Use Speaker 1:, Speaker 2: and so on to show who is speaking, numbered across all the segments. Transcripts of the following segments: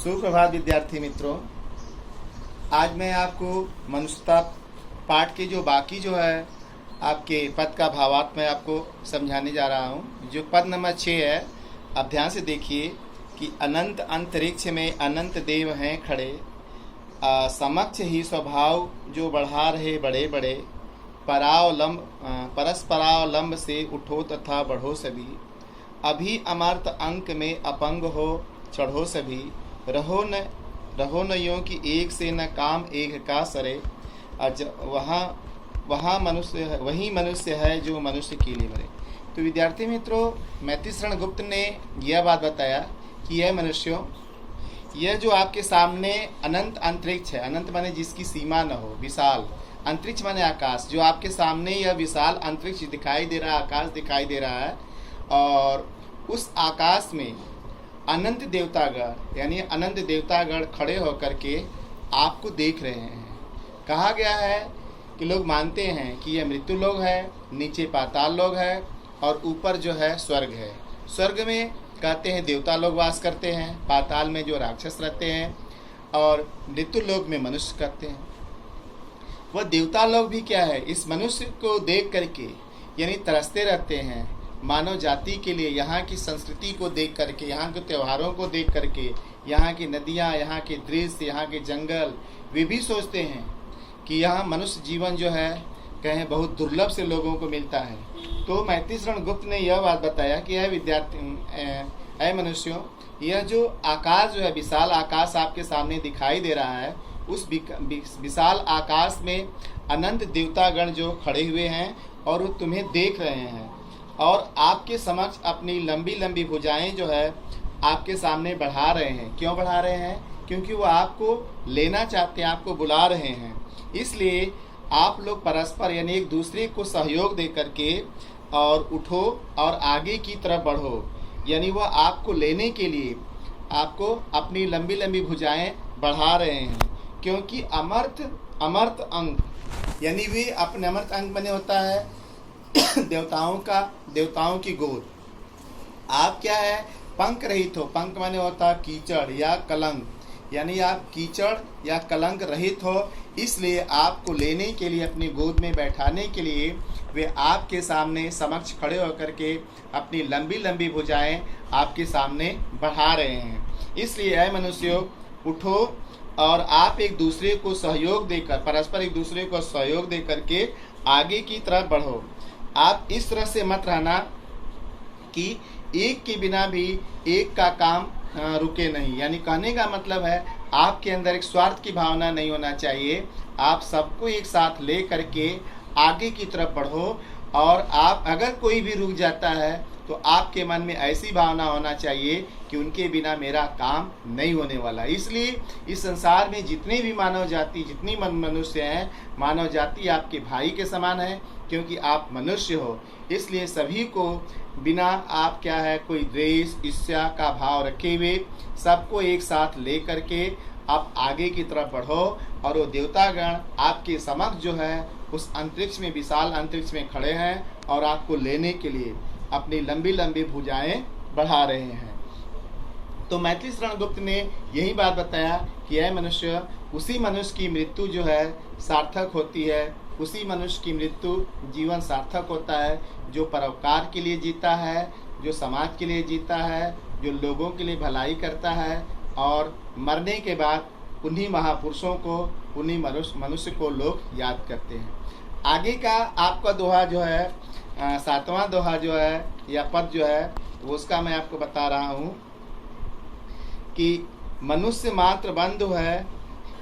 Speaker 1: सुप्रभात विद्यार्थी मित्रों। आज मैं आपको मनुष्यता पाठ के जो बाकी जो है आपके पद का भावार्थ मैं आपको समझाने जा रहा हूँ। जो पद नंबर 6 है, आप ध्यान से देखिए कि अनंत अंतरिक्ष में अनंत देव हैं खड़े, समक्ष ही स्वभाव जो बढ़ा रहे बड़े बड़े, परस्परावलंब से उठो तथा बढ़ो सभी, अभी अमर्त अंक में अपंग हो चढ़ो सभी, रहो न यों कि एक से न काम एक का सरे, वही मनुष्य है जो मनुष्य के लिए मरे। तो विद्यार्थी मित्रों, मैत्रीशरण गुप्त ने यह बात बताया कि यह मनुष्यों, यह जो आपके सामने अनंत अंतरिक्ष है, अनंत माने जिसकी सीमा न हो, विशाल, अंतरिक्ष माने आकाश, जो आपके सामने यह विशाल अंतरिक्ष दिखाई दे रहा है, आकाश दिखाई दे रहा है, और उस आकाश में अनंत देवतागण यानी अनंत देवतागण खड़े होकर के आपको देख रहे हैं। कहा गया है कि लोग मानते हैं कि यह मृत्यु लोक है, नीचे पाताल लोक है और ऊपर जो है स्वर्ग है। स्वर्ग में कहते हैं देवता लोग वास करते हैं, पाताल में जो राक्षस रहते हैं, और मृत्यु लोक में मनुष्य करते हैं। वह देवता लोग भी क्या है, इस मनुष्य को देख करके यानी तरसते रहते हैं मानव जाति के लिए। यहाँ की संस्कृति को देख करके, यहाँ के त्योहारों को देख करके, यहाँ की नदियाँ, यहाँ के दृश्य, यहाँ के जंगल, वे भी सोचते हैं कि यहाँ मनुष्य जीवन जो है कहें बहुत दुर्लभ से लोगों को मिलता है। तो मैत्रीशरण गुप्त ने यह बात बताया कि यह विद्यार्थी मनुष्यों, यह जो आकाश जो है, विशाल आकाश आपके सामने दिखाई दे रहा है, उस विशाल आकाश में अनंत देवतागण जो खड़े हुए हैं और वो तुम्हें देख रहे हैं, और आपके समक्ष अपनी लंबी लंबी भुजाएं जो है आपके सामने बढ़ा रहे हैं। क्यों बढ़ा रहे हैं? क्योंकि वो आपको लेना चाहते हैं, आपको बुला रहे हैं। इसलिए आप लोग परस्पर यानी एक दूसरे को सहयोग दे करके और उठो और आगे की तरफ बढ़ो, यानी वह आपको लेने के लिए आपको अपनी लंबी लंबी भुजाएं बढ़ा रहे हैं। क्योंकि अमर्त अंग यानी वे अपने अमर्त अंग बने होता है देवताओं की गोद। आप क्या है, पंख रहित हो। पंख माने होता है कीचड़ या कलंक, यानी आप कीचड़ या कलंक रहित हो। इसलिए आपको लेने के लिए, अपनी गोद में बैठाने के लिए वे आपके सामने समक्ष खड़े होकर के अपनी लंबी लंबी भुजाएं आपके सामने बढ़ा रहे हैं। इसलिए ऐ मनुष्यों, उठो और आप एक दूसरे को सहयोग देकर, परस्पर एक दूसरे को सहयोग दे करके आगे की तरफ बढ़ो। आप इस तरह से मत रहना कि एक के बिना भी एक का काम रुके नहीं। यानी कहने का मतलब है आपके अंदर एक स्वार्थ की भावना नहीं होना चाहिए। आप सबको एक साथ ले करके आगे की तरफ बढ़ो, और आप अगर कोई भी रुक जाता है तो आपके मन में ऐसी भावना होना चाहिए कि उनके बिना मेरा काम नहीं होने वाला। इसलिए इस संसार में जितने भी मानव जाति, जितनी मनुष्य हैं, मानव जाति आपके भाई के समान है, क्योंकि आप मनुष्य हो। इसलिए सभी को बिना आप क्या है, कोई द्वेष ईर्ष्या का भाव रखे हुए सबको एक साथ ले करके आप आगे की तरफ बढ़ो, और वो देवतागण आपके समक्ष जो है उस अंतरिक्ष में, विशाल अंतरिक्ष में खड़े हैं और आपको लेने के लिए अपनी लंबी लंबी भुजाएं बढ़ा रहे हैं। तो मैत्रीशरण गुप्त ने यही बात बताया कि यह मनुष्य, उसी मनुष्य की मृत्यु जो है सार्थक होती है, उसी मनुष्य की मृत्यु जीवन सार्थक होता है जो परोपकार के लिए जीता है, जो समाज के लिए जीता है, जो लोगों के लिए भलाई करता है, और मरने के बाद उन्हीं महापुरुषों को, उन्हीं मनुष्य को लोग याद करते हैं। आगे का आपका दोहा जो है, 7वां दोहा जो है या पद जो है, उसका मैं आपको बता रहा हूँ कि मनुष्य मात्र बंधु है,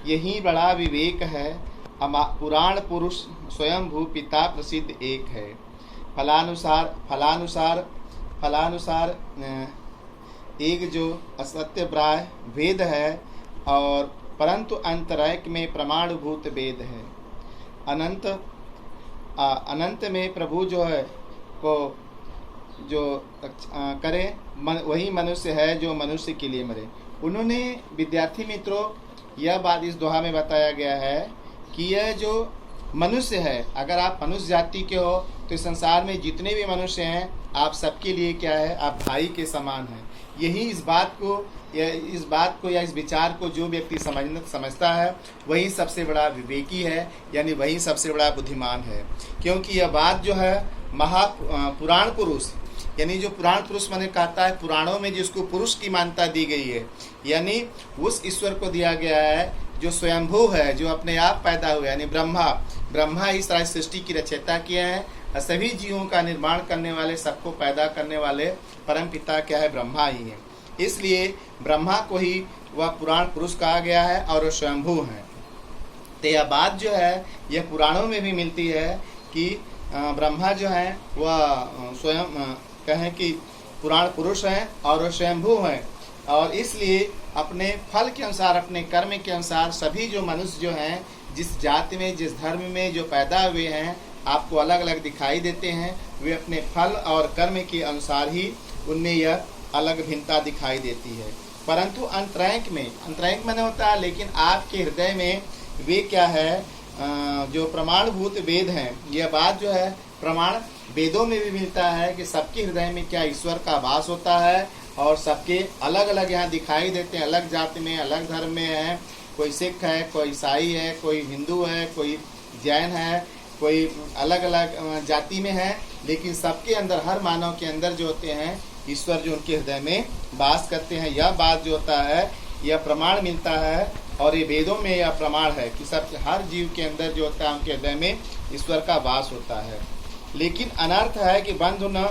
Speaker 1: यही बड़ा विवेक है, पुराण पुरुष स्वयं भू पिता प्रसिद्ध एक है। फलानुसार एक जो असत्य प्राय भेद है, और परंतु अंतरैक में प्रमाणभूत वेद है। अनंत में प्रभु जो है को जो करे वही मनुष्य है जो मनुष्य के लिए मरे। उन्होंने, विद्यार्थी मित्रों, यह बात इस दोहा में बताया गया है कि यह जो मनुष्य है, अगर आप मनुष्य जाति के हो तो संसार में जितने भी मनुष्य हैं आप सबके लिए क्या है, आप भाई के समान हैं। यही इस बात को या इस बात को या इस विचार को जो व्यक्ति समझता है वही सबसे बड़ा विवेकी है, यानी वही सबसे बड़ा बुद्धिमान है। क्योंकि यह बात जो है पुराण पुरुष, यानी जो पुराण पुरुष मैंने कहता है, पुराणों में जिसको पुरुष की मान्यता दी गई है, यानी उस ईश्वर को दिया गया है जो स्वयंभू है, जो अपने आप पैदा हुआ, यानी ब्रह्मा ही सारी सृष्टि की रचयिता किया है और सभी जीवों का निर्माण करने वाले, सबको पैदा करने वाले परम पिता क्या है, ब्रह्मा ही है। इसलिए ब्रह्मा को ही वह पुराण पुरुष कहा गया है और स्वयंभू है। तो यह बात जो है यह पुराणों में भी मिलती है कि ब्रह्मा जो है वह स्वयं कहें कि पुराण पुरुष हैं और स्वयंभू हैं, और इसलिए अपने फल के अनुसार, अपने कर्म के अनुसार सभी जो मनुष्य जो हैं, जिस जाति में, जिस धर्म में जो पैदा हुए हैं, आपको अलग अलग दिखाई देते हैं। वे अपने फल और कर्म के अनुसार ही उनमें यह अलग भिन्नता दिखाई देती है। परंतु अंतरंग में होता है, लेकिन आपके हृदय में वे क्या है, जो प्रमाणभूत वेद हैं, यह बात जो है प्रमाण वेदों में भी मिलता है कि सबके हृदय में क्या ईश्वर का वास होता है, और सबके अलग अलग यहाँ दिखाई देते हैं, अलग जाति में, अलग धर्म में है। कोई सिख है, कोई ईसाई है, कोई हिंदू है, कोई जैन है, कोई अलग अलग जाति में है, लेकिन सबके अंदर, हर मानव के अंदर जो होते हैं ईश्वर जो उनके हृदय में वास करते हैं। यह बात जो होता है यह प्रमाण मिलता है, और ये वेदों में यह प्रमाण है कि सब हर जीव के अंदर जो होता है उनके हृदय में ईश्वर का वास होता है। लेकिन अनर्थ है कि बंधु न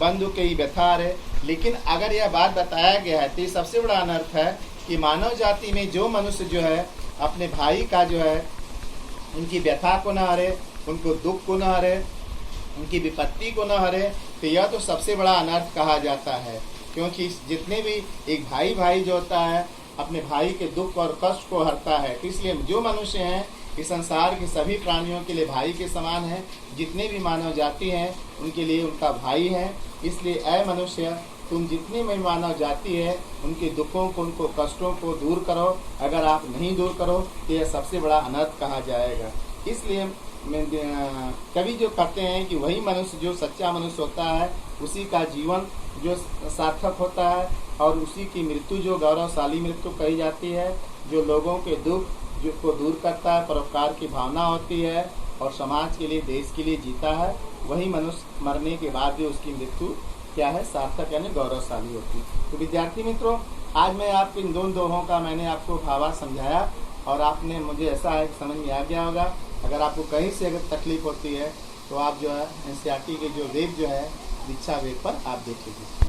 Speaker 1: बंधु के ही व्यथा रहे। लेकिन अगर यह बात बताया गया है तो ये सबसे बड़ा अनर्थ है कि मानव जाति में जो मनुष्य जो है अपने भाई का जो है उनकी व्यथा को न हरे, उनको दुख को न हरे, उनकी विपत्ति को न हरे, तो यह तो सबसे बड़ा अनर्थ कहा जाता है। क्योंकि जितने भी एक भाई जो होता है अपने भाई के दुख और कष्ट को हरता है, तो इसलिए जो मनुष्य हैं इस संसार के सभी प्राणियों के लिए भाई के समान है। जितने भी मानव जाति हैं उनके लिए उनका भाई है। इसलिए ऐ मनुष्य, तुम जितनी भी मानव जाति है उनके दुखों को, उनको कष्टों को दूर करो। अगर आप नहीं दूर करो तो यह सबसे बड़ा अनर्थ कहा जाएगा। इसलिए कवि जो कहते हैं कि वही मनुष्य जो सच्चा मनुष्य होता है उसी का जीवन जो सार्थक होता है, और उसी की मृत्यु जो गौरवशाली मृत्यु कही जाती है, जो लोगों के दुख को दूर करता है, परोपकार की भावना होती है और समाज के लिए, देश के लिए जीता है, वही मनुष्य मरने के बाद भी उसकी मृत्यु क्या है, सार्थक यानी गौरवशाली होती है। तो विद्यार्थी मित्रों, आज मैं आपको इन दोनों दोहों का मैंने आपको भावार्थ समझाया, और आपने मुझे ऐसा है समझ में आ गया होगा। अगर आपको कहीं से अगर तकलीफ होती है तो आप जो है NCERT के जो वेब जो है दीक्षा वेब पर आप देख लीजिए।